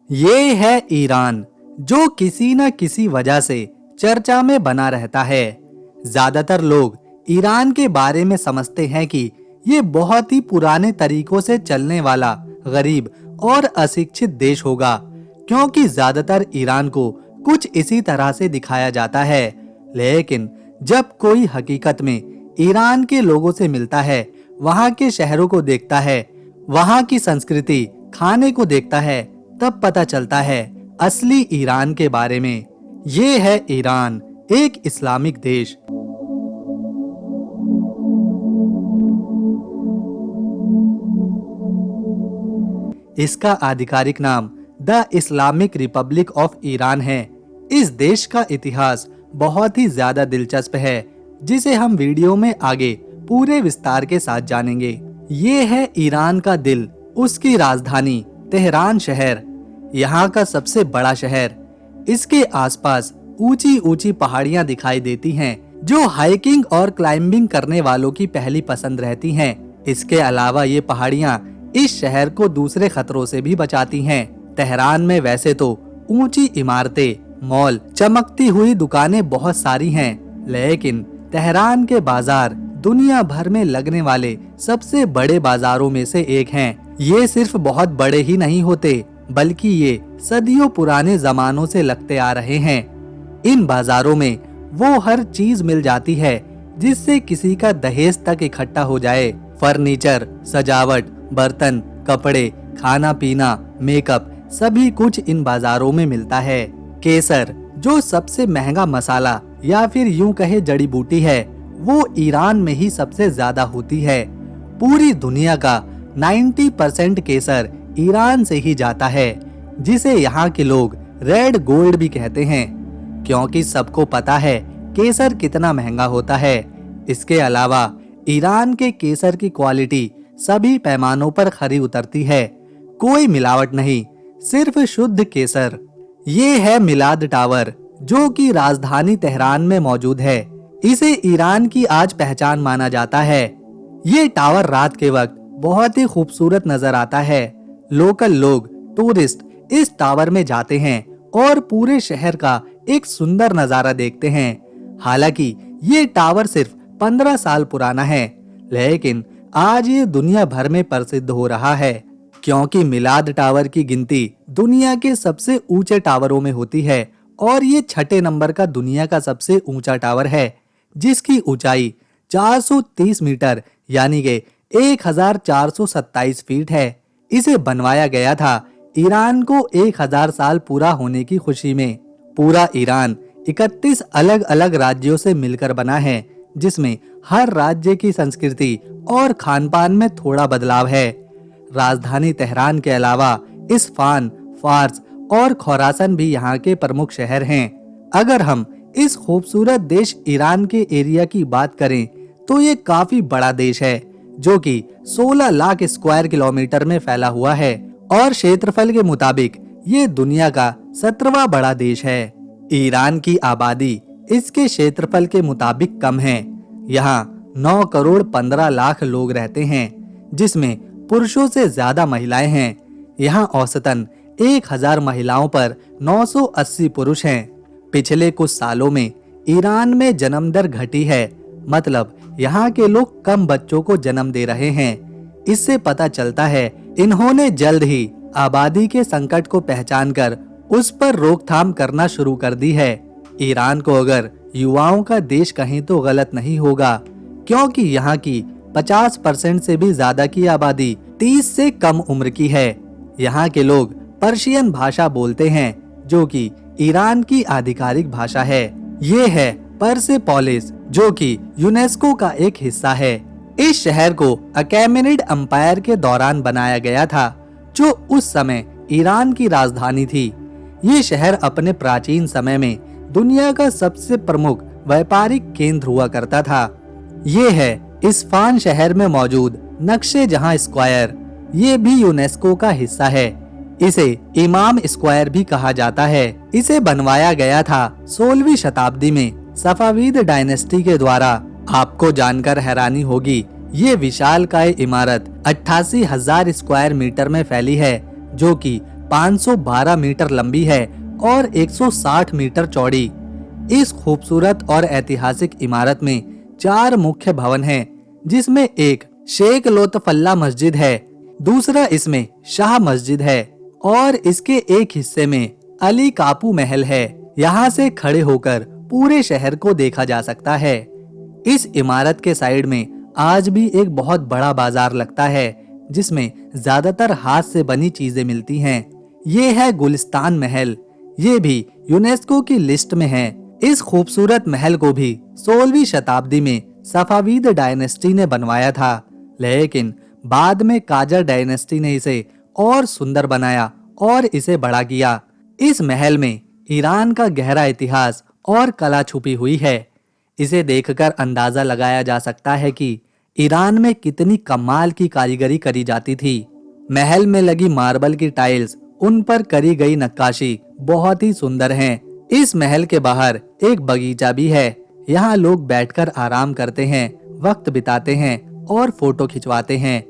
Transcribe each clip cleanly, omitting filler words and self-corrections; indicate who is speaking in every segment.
Speaker 1: ये है ईरान, जो किसी न किसी वजह से चर्चा में बना रहता है। ज्यादातर लोग ईरान के बारे में समझते हैं कि ये बहुत ही पुराने तरीकों से चलने वाला गरीब और अशिक्षित देश होगा, क्योंकि ज्यादातर ईरान को कुछ इसी तरह से दिखाया जाता है। लेकिन जब कोई हकीकत में ईरान के लोगों से मिलता है, वहाँ के शहरों को देखता है, वहाँ की संस्कृति, खाने को देखता है, तब पता चलता है असली ईरान के बारे में। ये है ईरान, एक इस्लामिक देश। इसका आधिकारिक नाम the Islamic Republic of Iran है। इस देश का इतिहास बहुत ही ज्यादा दिलचस्प है, जिसे हम वीडियो में आगे पूरे विस्तार के साथ जानेंगे। ये है ईरान का दिल, उसकी राजधानी तेहरान शहर, यहाँ का सबसे बड़ा शहर। इसके आसपास ऊंची ऊंची पहाड़ियाँ दिखाई देती हैं, जो हाइकिंग और क्लाइंबिंग करने वालों की पहली पसंद रहती हैं। इसके अलावा ये पहाड़ियाँ इस शहर को दूसरे खतरों से भी बचाती हैं। तेहरान में वैसे तो ऊंची इमारतें, मॉल, चमकती हुई दुकानें बहुत सारी हैं, लेकिन तेहरान के बाजार दुनिया भर में लगने वाले सबसे बड़े बाजारों में से एक हैं। ये सिर्फ बहुत बड़े ही नहीं होते, बल्कि ये सदियों पुराने जमानों से लगते आ रहे हैं। इन बाजारों में वो हर चीज मिल जाती है जिससे किसी का दहेज तक इकट्ठा हो जाए। फर्नीचर, सजावट, बर्तन, कपड़े, खाना पीना, मेकअप, सभी कुछ इन बाजारों में मिलता है। केसर, जो सबसे महंगा मसाला या फिर यूं कहे जड़ी बूटी है, वो ईरान में ही सबसे ज्यादा होती है। पूरी दुनिया का 90% केसर ईरान से ही जाता है, जिसे यहाँ के लोग रेड गोल्ड भी कहते हैं, क्योंकि सबको पता है केसर कितना महंगा होता है। इसके अलावा ईरान के केसर की क्वालिटी सभी पैमानों पर खरी उतरती है, कोई मिलावट नहीं, सिर्फ शुद्ध केसर। ये है मिलाद टावर, जो कि राजधानी तेहरान में मौजूद है। इसे ईरान की आज पहचान माना जाता है। ये टावर रात के वक्त बहुत ही खूबसूरत नजर आता है। लोकल लोग, टूरिस्ट इस टावर में जाते हैं और पूरे शहर का एक सुंदर नजारा देखते हैं। हालांकि ये टावर सिर्फ 15 साल पुराना है, लेकिन आज ये दुनिया भर में प्रसिद्ध हो रहा है, क्योंकि मिलाद टावर की गिनती दुनिया के सबसे ऊंचे टावरों में होती है और ये 6ठे नंबर का दुनिया का सबसे ऊंचा टावर है, जिसकी ऊंचाई 430 मीटर यानी कि 1427 फीट है। इसे बनवाया गया था ईरान को 1000 साल पूरा होने की खुशी में। पूरा ईरान 31 अलग अलग राज्यों से मिलकर बना है, जिसमें हर राज्य की संस्कृति और खानपान में थोड़ा बदलाव है। राजधानी तेहरान के अलावा इस्फान, फार्स और खोरासन भी यहाँ के प्रमुख शहर हैं। अगर हम इस खूबसूरत देश ईरान के एरिया की बात करें, तो ये काफी बड़ा देश है, जो कि 16 लाख स्क्वायर किलोमीटर में फैला हुआ है और क्षेत्रफल के मुताबिक ये दुनिया का 17वां बड़ा देश है। ईरान की आबादी इसके क्षेत्रफल के मुताबिक कम है। यहाँ 9 करोड़ 15 लाख लोग रहते हैं, जिसमें पुरुषों से ज्यादा महिलाएं हैं। यहाँ औसतन 1000 महिलाओं पर 980 पुरुष हैं। पिछले कुछ सालों में ईरान में जन्म दर घटी है, मतलब यहाँ के लोग कम बच्चों को जन्म दे रहे हैं। इससे पता चलता है इन्होंने जल्द ही आबादी के संकट को पहचानकर उस पर रोकथाम करना शुरू कर दी है। ईरान को अगर युवाओं का देश कहें तो गलत नहीं होगा, क्योंकि यहाँ की 50% से भी ज्यादा की आबादी 30 से कम उम्र की है। यहाँ के लोग पर्शियन भाषा बोलते हैं, जो कि ईरान की आधिकारिक भाषा है। ये है परसेपोलिस, जो कि यूनेस्को का एक हिस्सा है। इस शहर को अकैमेनिड एम्पायर के दौरान बनाया गया था, जो उस समय ईरान की राजधानी थी। ये शहर अपने प्राचीन समय में दुनिया का सबसे प्रमुख व्यापारिक केंद्र हुआ करता था। ये है इस्फान शहर में मौजूद नक्शे जहां स्क्वायर, ये भी यूनेस्को का हिस्सा है। इसे इमाम स्क्वायर भी कहा जाता है। इसे बनवाया गया था 16वीं शताब्दी में सफाविद डायनेस्टी के द्वारा। आपको जानकर हैरानी होगी, ये विशालकाय इमारत 88,000 स्क्वायर मीटर में फैली है, जो कि 512 मीटर लंबी है और 160 मीटर चौड़ी। इस खूबसूरत और ऐतिहासिक इमारत में 4 मुख्य भवन हैं, जिसमें एक शेख लोतफल्ला मस्जिद है, दूसरा इसमें शाह मस्जिद है और इसके एक हिस्से में अली कापू महल है। यहाँ से खड़े होकर पूरे शहर को देखा जा सकता है। इस इमारत के साइड में आज भी एक बहुत बड़ा बाजार लगता है, जिसमें ज्यादातर हाथ से बनी चीजें मिलती हैं। ये है गुलिस्तान महल। ये भी यूनेस्को की लिस्ट में है। इस खूबसूरत महल को भी 16वीं शताब्दी में सफाविद डायनेस्टी ने बनवाया था, लेकिन बाद में काजर डायनेस्टी ने इसे और सुंदर बनाया और इसे बड़ा किया। इस महल में ईरान का गहरा इतिहास और कला छुपी हुई है। इसे देखकर अंदाजा लगाया जा सकता है कि ईरान में कितनी कमाल की कारीगरी करी जाती थी। महल में लगी मार्बल की टाइल्स, उन पर करी गई नक्काशी बहुत ही सुंदर हैं। इस महल के बाहर एक बगीचा भी है। यहाँ लोग बैठकर आराम करते हैं, वक्त बिताते हैं और फोटो खिंचवाते हैं।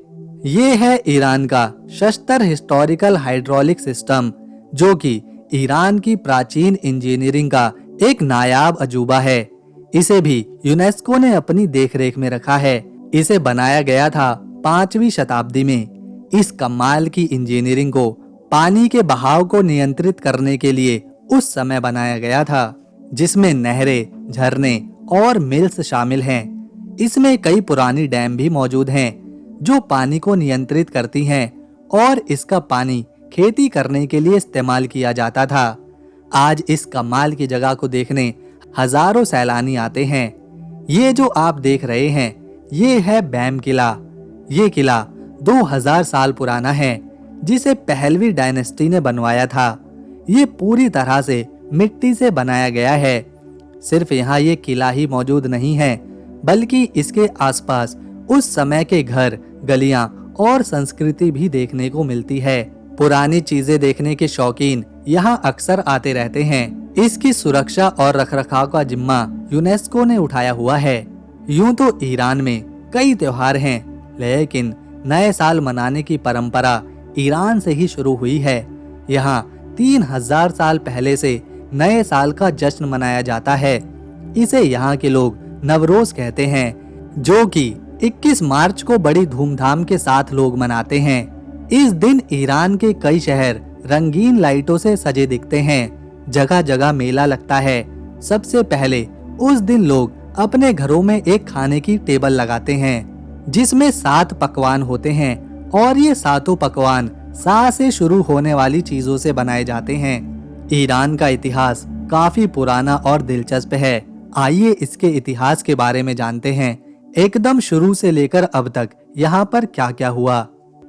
Speaker 1: ये है ईरान का शस्त्र हिस्टोरिकल हाइड्रोलिक सिस्टम, जो कि ईरान की प्राचीन इंजीनियरिंग का एक नायाब अजूबा है। इसे भी यूनेस्को ने अपनी देखरेख में रखा है। इसे बनाया गया था 5वीं शताब्दी में। इस कमाल की इंजीनियरिंग को पानी के बहाव को नियंत्रित करने के लिए उस समय बनाया गया था, जिसमें नहरें, झरने और मिल्स शामिल हैं। इसमें कई पुरानी डैम भी मौजूद हैं, जो पानी को नियंत्रित करती हैं और इसका पानी खेती करने के लिए इस्तेमाल किया जाता था। आज इस कमाल की जगह को देखने हजारों सैलानी आते हैं। ये जो आप देख रहे हैं, ये है बैम किला। ये किला 2000 साल पुराना है, जिसे पहलवी डायनेस्टी ने बनवाया था। ये पूरी तरह से मिट्टी से बनाया गया है। सिर्फ यहाँ ये किला ही मौजूद नहीं है, बल्कि इसके आसपास उस समय के घर, गलियां और संस्कृति भी देखने को मिलती है। पुरानी चीजें देखने के शौकीन यहाँ अक्सर आते रहते हैं। इसकी सुरक्षा और रखरखाव का जिम्मा यूनेस्को ने उठाया हुआ है। यूं तो ईरान में कई त्योहार हैं, लेकिन नए साल मनाने की परंपरा ईरान से ही शुरू हुई है। यहाँ 3000 साल पहले से नए साल का जश्न मनाया जाता है। इसे यहाँ के लोग नवरोज कहते हैं, जो कि 21 मार्च को बड़ी धूमधाम के साथ लोग मनाते हैं। इस दिन ईरान के कई शहर रंगीन लाइटों से सजे दिखते हैं। जगह जगह मेला लगता है। सबसे पहले उस दिन लोग अपने घरों में एक खाने की टेबल लगाते हैं, जिसमें 7 पकवान होते हैं और ये 7 पकवान सा से शुरू होने वाली चीजों से बनाए जाते हैं। ईरान का इतिहास काफी पुराना और दिलचस्प है। आइए इसके इतिहास के बारे में जानते हैं, एकदम शुरू से लेकर अब तक यहाँ पर क्या क्या हुआ।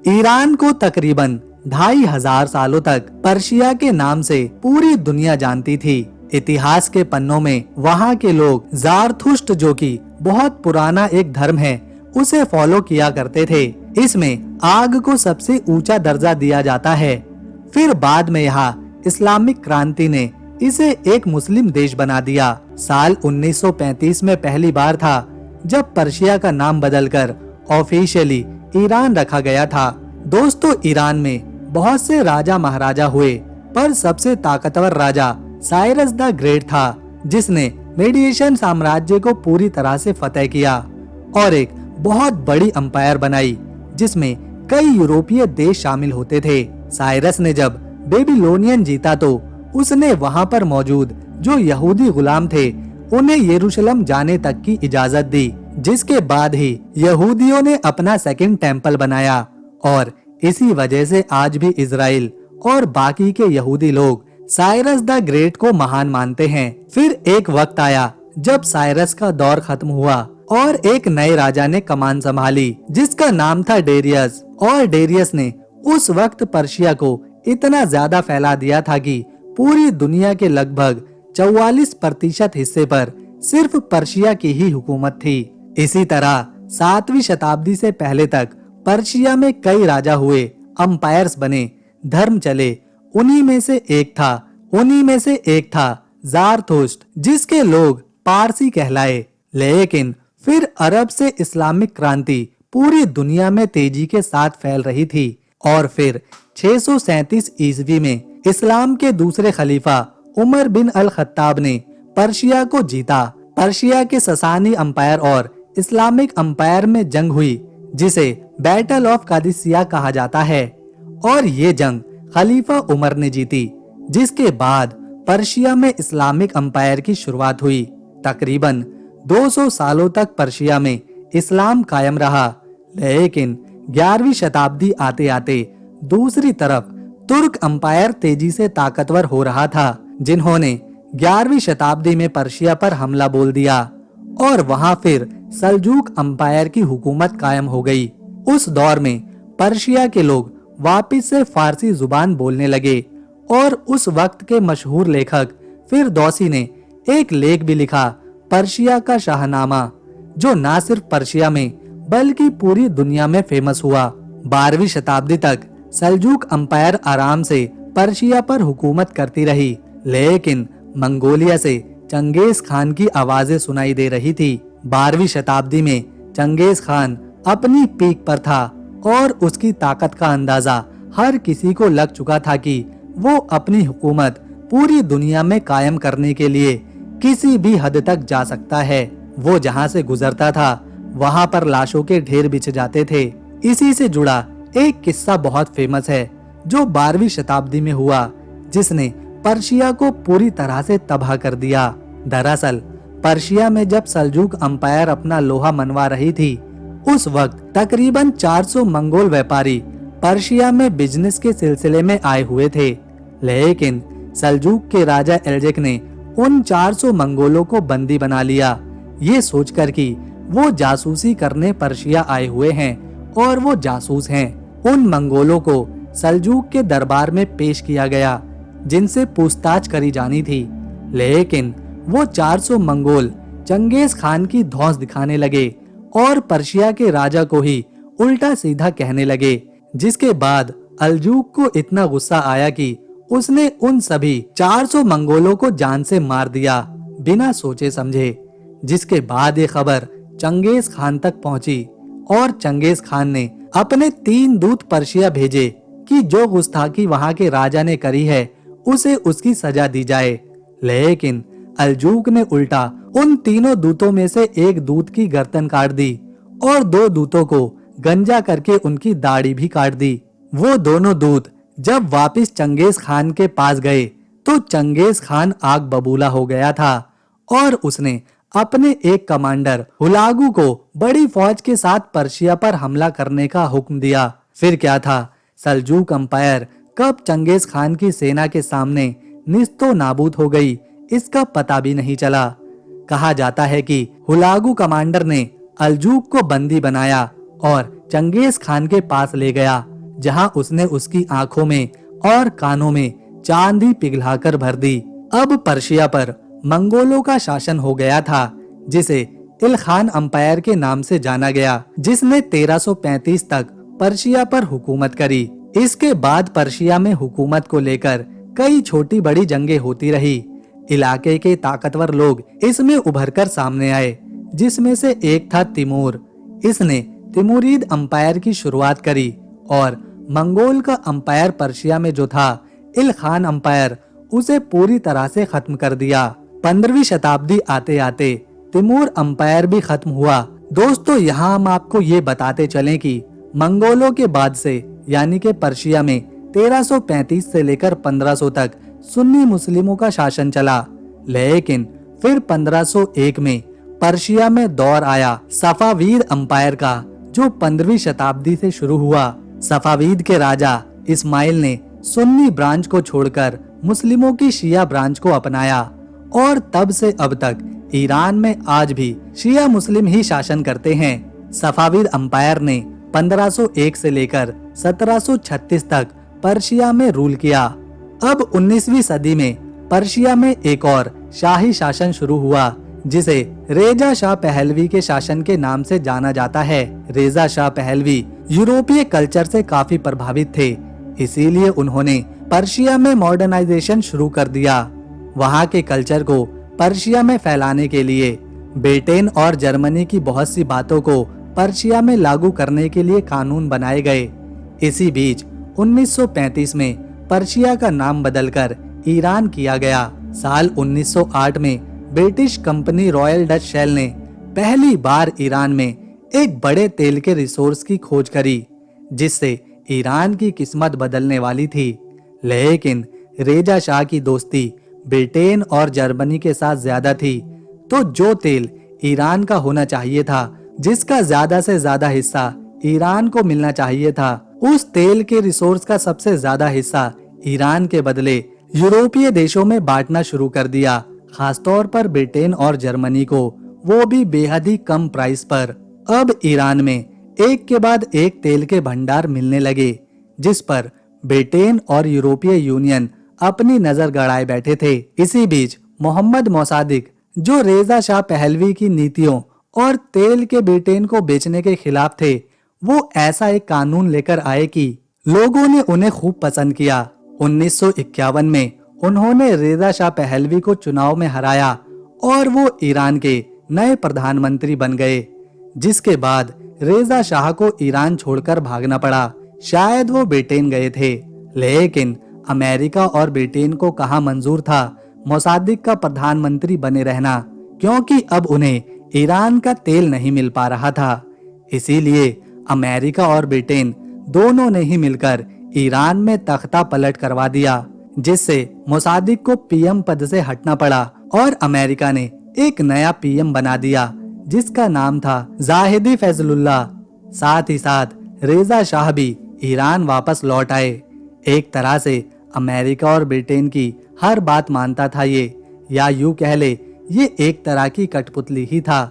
Speaker 1: ईरान को तकरीबन 2500 सालों तक पर्शिया के नाम से पूरी दुनिया जानती थी। इतिहास के पन्नों में वहाँ के लोग ज़ारथुस्ट्र, जो कि बहुत पुराना एक धर्म है, उसे फॉलो किया करते थे। इसमें आग को सबसे ऊंचा दर्जा दिया जाता है। फिर बाद में यहाँ इस्लामिक क्रांति ने इसे एक मुस्लिम देश बना दिया। साल 1935 में पहली बार था जब पर्शिया का नाम बदलकर ऑफिशियली ईरान रखा गया था। दोस्तों, ईरान में बहुत से राजा महाराजा हुए, पर सबसे ताकतवर राजा साइरस द ग्रेट था, जिसने मेडिएशन साम्राज्य को पूरी तरह से फतेह किया और एक बहुत बड़ी अंपायर बनाई, जिसमें कई यूरोपीय देश शामिल होते थे। साइरस ने जब बेबीलोनियन जीता तो उसने वहां पर मौजूद जो यहूदी गुलाम थे, उन्हें यरूशलेम जाने तक की इजाजत दी, जिसके बाद ही यहूदियों ने अपना सेकंड टेम्पल बनाया और इसी वजह से आज भी इजराइल और बाकी के यहूदी लोग साइरस द ग्रेट को महान मानते हैं। फिर एक वक्त आया जब साइरस का दौर खत्म हुआ और एक नए राजा ने कमान संभाली, जिसका नाम था डेरियस। और डेरियस ने उस वक्त पर्शिया को इतना ज्यादा फैला दिया था कि पूरी दुनिया के लगभग 44% हिस्से पर सिर्फ पर्शिया की ही हुकूमत थी। इसी तरह 7वीं शताब्दी से पहले तक पर्शिया में कई राजा हुए, अंपायर्स बने, धर्म चले। उन्हीं में से एक था ज़ारथुस्ट्र, जिसके लोग पारसी कहलाए। लेकिन फिर अरब से इस्लामिक क्रांति पूरी दुनिया में तेजी के साथ फैल रही थी और फिर 637 ईस्वी में इस्लाम के दूसरे खलीफा उमर बिन अल खत्ताब ने पर्शिया को जीता। पर्शिया के ससानी अंपायर और इस्लामिक अंपायर में जंग हुई, जिसे बैटल ऑफ कादिसिया कहा जाता है, और ये जंग खलीफा उमर ने जीती, जिसके बाद पर्शिया में इस्लामिक अंपायर की शुरुआत हुई। तकरीबन 200 सालों तक पर्शिया में इस्लाम कायम रहा, लेकिन 11वीं शताब्दी आते आते दूसरी तरफ तुर्क अंपायर तेजी से ताकतवर हो रहा था, जिन्होंने 11वीं शताब्दी में पर्शिया पर हमला बोल दिया और वहां फिर सल्जूक अंपायर की हुकूमत कायम हो गई। उस दौर में पर्शिया के लोग वापिस से फारसी जुबान बोलने लगे और उस वक्त के मशहूर लेखक फिरदौसी ने एक लेख भी लिखा, पर्शिया का शाहनामा, जो न सिर्फ पर्शिया में बल्कि पूरी दुनिया में फेमस हुआ। 12वीं शताब्दी तक सल्जूक अंपायर आराम से पर्शिया पर हुकूमत करती रही, लेकिन मंगोलिया से चंगेज खान की आवाजें सुनाई दे रही थी। 12वीं शताब्दी में चंगेज खान अपनी पीक पर था और उसकी ताकत का अंदाजा हर किसी को लग चुका था कि वो अपनी हुकूमत पूरी दुनिया में कायम करने के लिए किसी भी हद तक जा सकता है। वो जहां से गुजरता था वहां पर लाशों के ढेर बिछ जाते थे। इसी से जुड़ा एक किस्सा बहुत फेमस है, जो 12वीं शताब्दी में हुआ, जिसने पर्शिया को पूरी तरह से तबाह कर दिया। दरअसल पर्शिया में जब सल्जूक अंपायर अपना लोहा मनवा रही थी, उस वक्त तकरीबन 400 मंगोल व्यापारी पर्शिया में बिजनेस के सिलसिले में आए हुए थे, लेकिन सल्जूक के राजा एल्जेक ने उन 400 मंगोलों को बंदी बना लिया, ये सोचकर कि वो जासूसी करने पर्शिया आए हुए हैं और वो जासूस हैं। उन मंगोलों को सल्जूक के दरबार में पेश किया गया, जिनसे पूछताछ करी जानी थी, लेकिन वो 400 मंगोल चंगेज खान की धौंस दिखाने लगे और पर्शिया के राजा को ही उल्टा सीधा कहने लगे, जिसके बाद अल्जूक को इतना गुस्सा आया कि उसने उन सभी 400 मंगोलों को जान से मार दिया, बिना सोचे समझे। जिसके बाद ये खबर चंगेज खान तक पहुंची और चंगेज खान ने अपने 3 दूत पर्शिया भेजे कि जो गुस्ताखी वहां के राजा ने करी है उसे उसकी सजा दी जाए, लेकिन अल्जूक ने उल्टा उन तीनों दूतों में से एक दूत की गर्दन काट दी और 2 दूतों को गंजा करके उनकी दाढ़ी भी काट दी। वो दोनों दूत जब वापस चंगेज खान के पास गए तो चंगेज खान आग बबूला हो गया था और उसने अपने एक कमांडर हुलागु को बड़ी फौज के साथ पर्शिया पर हमला करने का हुक्म दिया। फिर क्या था, सल्जूक अंपायर कब चंगेज खान की सेना के सामने निस्तो नाबूद हो गई, इसका पता भी नहीं चला। कहा जाता है कि हुलागु कमांडर ने अल्जूक को बंदी बनाया और चंगेज खान के पास ले गया, जहां उसने उसकी आंखों में और कानों में चांदी पिघलाकर भर दी। अब पर्शिया पर मंगोलों का शासन हो गया था, जिसे इलखान अंपायर के नाम से जाना गया, जिसने 1335 तक पर्शिया पर हुकूमत करी। इसके बाद पर्शिया में हुकूमत को लेकर कई छोटी बड़ी जंगें होती रही। इलाके के ताकतवर लोग इसमें उभरकर सामने आए, जिसमें से एक था तिमूर। इसने तिमुरीद अंपायर की शुरुआत करी और मंगोल का अंपायर पर्शिया में जो था इलखान अंपायर, उसे पूरी तरह से खत्म कर दिया। 15वीं शताब्दी आते आते तिमूर अंपायर भी खत्म हुआ। दोस्तों, यहाँ हम आपको ये बताते चलें कि मंगोलों के बाद से यानी कि पर्शिया में 1335 से लेकर 1500 तक सुन्नी मुस्लिमों का शासन चला, लेकिन फिर 1501 में पर्शिया में दौर आया सफावीद अंपायर का, जो 15वीं शताब्दी से शुरू हुआ। सफावीद के राजा इस्माइल ने सुन्नी ब्रांच को छोड़कर मुस्लिमों की शिया ब्रांच को अपनाया और तब से अब तक ईरान में आज भी शिया मुस्लिम ही शासन करते हैं। सफावीद अंपायर ने 1501 से लेकर 1736 तक पर्शिया में रूल किया। अब 19वीं सदी में पर्शिया में एक और शाही शासन शुरू हुआ, जिसे रेजा शाह पहलवी के शासन के नाम से जाना जाता है। रेजा शाह पहलवी यूरोपीय कल्चर से काफी प्रभावित थे, इसीलिए उन्होंने पर्शिया में मॉडर्नाइजेशन शुरू कर दिया। वहाँ के कल्चर को पर्शिया में फैलाने के लिए ब्रिटेन और जर्मनी की बहुत सी बातों को पर्शिया में लागू करने के लिए कानून बनाए गए। इसी बीच 1935 में पर्शिया का नाम बदलकर ईरान किया गया। साल 1908 में British company Royal Dutch Shell ने पहली बार ईरान में एक बड़े तेल के रिसोर्स की खोज करी, जिससे ईरान की किस्मत बदलने वाली थी। लेकिन रेजा शाह की दोस्ती ब्रिटेन और जर्मनी के साथ ज्यादा थी, तो जो तेल ईरान का होना चाहिए था, जिसका ज्यादा से ज्यादा हिस्सा ईरान को मिलना चाहिए था, उस तेल के रिसोर्स का सबसे ज्यादा हिस्सा ईरान के बदले यूरोपीय देशों में बांटना शुरू कर दिया, खासतौर पर ब्रिटेन और जर्मनी को, वो भी बेहद ही कम प्राइस पर। अब ईरान में एक के बाद एक तेल के भंडार मिलने लगे, जिस पर ब्रिटेन और यूरोपीय यूनियन अपनी नजर गड़ाए बैठे थे। इसी बीच मोहम्मद मोसादिक, जो रेजा शाह पहलवी की नीतियों और तेल के ब्रिटेन को बेचने के खिलाफ थे, वो ऐसा एक कानून लेकर आए कि लोगों ने उन्हें खूब पसंद किया। 1951 में उन्होंने रेजा शाह पहलवी को चुनाव में हराया और वो ईरान के नए प्रधानमंत्री बन गए, जिसके बाद रेजा शाह को ईरान छोड़कर भागना पड़ा। शायद वो ब्रिटेन गए थे, लेकिन अमेरिका और ब्रिटेन को कहाँ मंजूर था मोसादिक का प्रधानमंत्री बने रहना, क्योंकि अब उन्हें ईरान का तेल नहीं मिल पा रहा था। इसीलिए अमेरिका और ब्रिटेन दोनों ने ही मिलकर ईरान में तख्ता पलट करवा दिया, जिससे मोसादिक को पीएम पद से हटना पड़ा और अमेरिका ने एक नया पीएम बना दिया, जिसका नाम था जाहिदी फैजलुल्लाह। साथ ही साथ रेजा शाह भी ईरान वापस लौट आए। एक तरह से अमेरिका और ब्रिटेन की हर बात मानता था ये, या यूं कह ले ये एक तरह की कठपुतली ही था।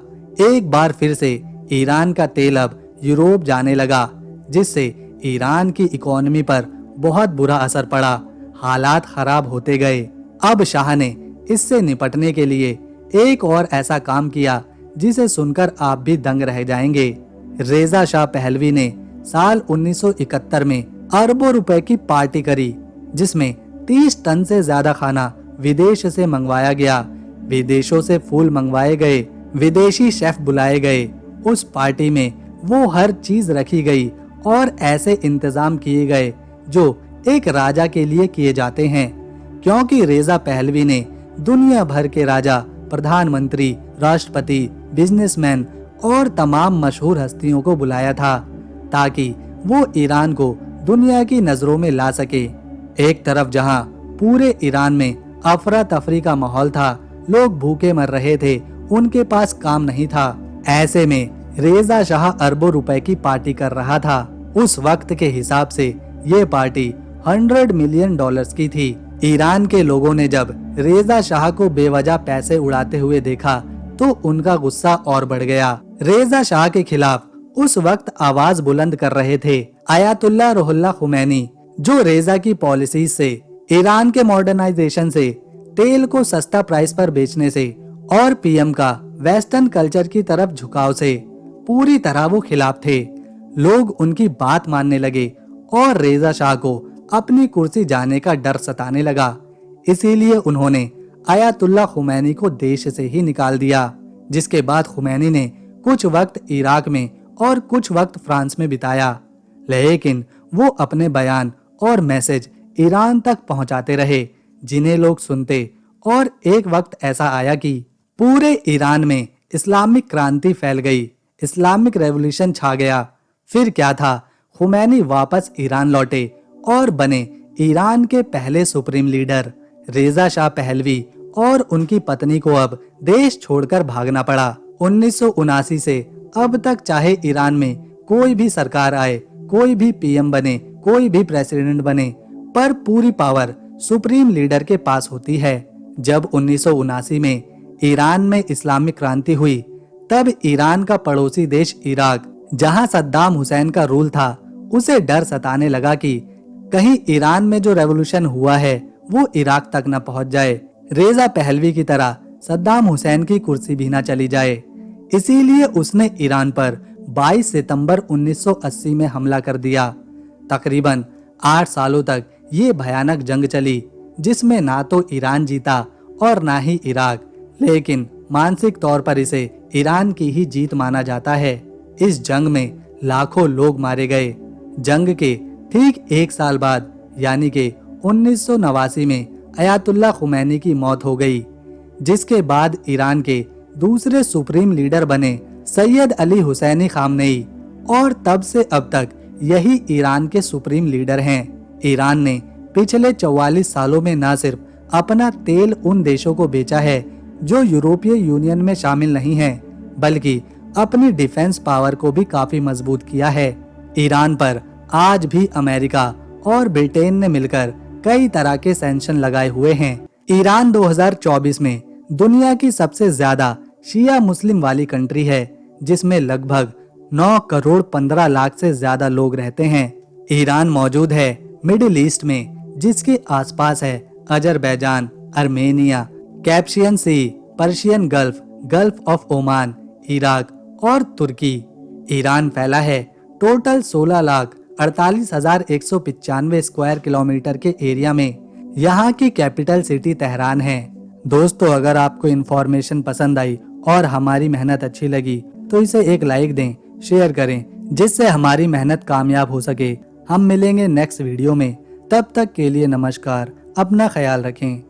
Speaker 1: एक बार फिर से ईरान का तेल अब यूरोप जाने लगा, जिससे ईरान की इकोनॉमी पर बहुत बुरा असर पड़ा। हालात खराब होते गए। अब शाह ने इससे निपटने के लिए एक और ऐसा काम किया जिसे सुनकर आप भी दंग रह जाएंगे। रेजा शाह पहलवी ने साल 1971 में अरबों रुपए की पार्टी करी, जिसमें 30 टन से ज्यादा खाना विदेश से मंगवाया गया। विदेशों से फूल मंगवाए गए, विदेशी शेफ बुलाए गए। उस पार्टी में वो हर चीज रखी गई और ऐसे इंतजाम किए गए जो एक राजा के लिए किए जाते हैं, क्योंकि रेजा पहलवी ने दुनिया भर के राजा, प्रधानमंत्री, राष्ट्रपति, बिजनेसमैन और तमाम मशहूर हस्तियों को बुलाया था, ताकि वो ईरान को दुनिया की नजरों में ला सके। एक तरफ जहां पूरे ईरान में अफरा तफरी का माहौल था, लोग भूखे मर रहे थे, उनके पास काम नहीं था, ऐसे में रेजा शाह अरबों रुपए की पार्टी कर रहा था। उस वक्त के हिसाब से ये पार्टी $100 मिलियन की थी। ईरान के लोगों ने जब रेजा शाह को बेवजह पैसे उड़ाते हुए देखा तो उनका गुस्सा और बढ़ गया। रेजा शाह के खिलाफ उस वक्त आवाज बुलंद कर रहे थे आयतुल्लाह रुहुल्लाह खुमैनी, जो रेजा की पॉलिसी से, ईरान के मॉडर्नाइजेशन से, तेल को सस्ता प्राइस पर बेचने से और पीएम का वेस्टर्न कल्चर की तरफ झुकाव से पूरी तरह वो खिलाफ थे। लोग उनकी बात मानने लगे और रेजा शाह को अपनी कुर्सी जाने का डर सताने लगा। इसीलिए उन्होंने आयतुल्लाह खुमैनी को देश से ही निकाल दिया, जिसके बाद खुमैनी ने कुछ वक्त इराक में और कुछ वक्त फ्रांस में बिताया, लेकिन वो अपने बयान और मैसेज ईरान तक पहुंचाते रहे, जिन्हें लोग सुनते। और एक वक्त ऐसा आया कि पूरे ईरान में इस्लामिक क्रांति फैल गई, इस्लामिक रेवोल्यूशन छा गया। फिर क्या था, खुमैनी वापस ईरान लौटे और बने ईरान के पहले सुप्रीम लीडर। रेजा शाह पहलवी और उनकी पत्नी को अब देश छोड़कर भागना पड़ा। 1979 से अब तक चाहे ईरान में कोई भी सरकार आए, कोई भी पीएम बने, कोई भी प्रेसिडेंट बने, पर पूरी पावर सुप्रीम लीडर के पास होती है। जब 1979 में ईरान में इस्लामिक क्रांति हुई, तब ईरान का पड़ोसी देश इराक, जहां सद्दाम हुसैन का रूल था, उसे डर सताने लगा कि कहीं ईरान में जो रेवोल्यूशन हुआ है वो इराक तक न पहुंच जाए, रेजा पहलवी की तरह सद्दाम हुसैन की कुर्सी भी न चली जाए। इसीलिए उसने ईरान पर 22 सितंबर 1980 में हमला कर दिया। तकरीबन 8 सालों तक ये भयानक जंग चली, जिसमें ना तो ईरान जीता और ना ही इराक, लेकिन मानसिक तौर पर इसे ईरान की ही जीत माना जाता है। इस जंग में लाखों लोग मारे गए। जंग के ठीक एक साल बाद यानी कि 1989 में अयातुल्ला खुमैनी की मौत हो गई, जिसके बाद ईरान के दूसरे सुप्रीम लीडर बने सैयद अली हुसैनी खामनेई, और तब से अब तक यही ईरान के सुप्रीम लीडर हैं। ईरान ने पिछले 44 सालों में न सिर्फ अपना तेल उन देशों को बेचा है जो यूरोपीय यूनियन में शामिल नहीं हैं, बल्कि अपनी डिफेंस पावर को भी काफी मजबूत किया है। ईरान पर आज भी अमेरिका और ब्रिटेन ने मिलकर कई तरह के सैंक्शन लगाए हुए हैं। ईरान 2024 में दुनिया की सबसे ज्यादा शिया मुस्लिम वाली कंट्री है, जिसमें लगभग 9 करोड़ 15 लाख से ज्यादा लोग रहते हैं। ईरान मौजूद है मिडिल ईस्ट में, जिसके आसपास है Azerbaijan, Armenia, Caspian Sea, Persian Gulf, Gulf of Oman, Iraq और तुर्की। ईरान फैला है टोटल 16,48,195 स्क्वायर किलोमीटर के एरिया में। यहाँ की कैपिटल सिटी तेहरान है। दोस्तों, अगर आपको इन्फॉर्मेशन पसंद आई और हमारी मेहनत अच्छी लगी तो इसे एक लाइक दें, शेयर करें, जिससे हमारी मेहनत कामयाब हो सके। हम मिलेंगे नेक्स्ट वीडियो में। तब तक के लिए नमस्कार, अपना ख्याल रखें।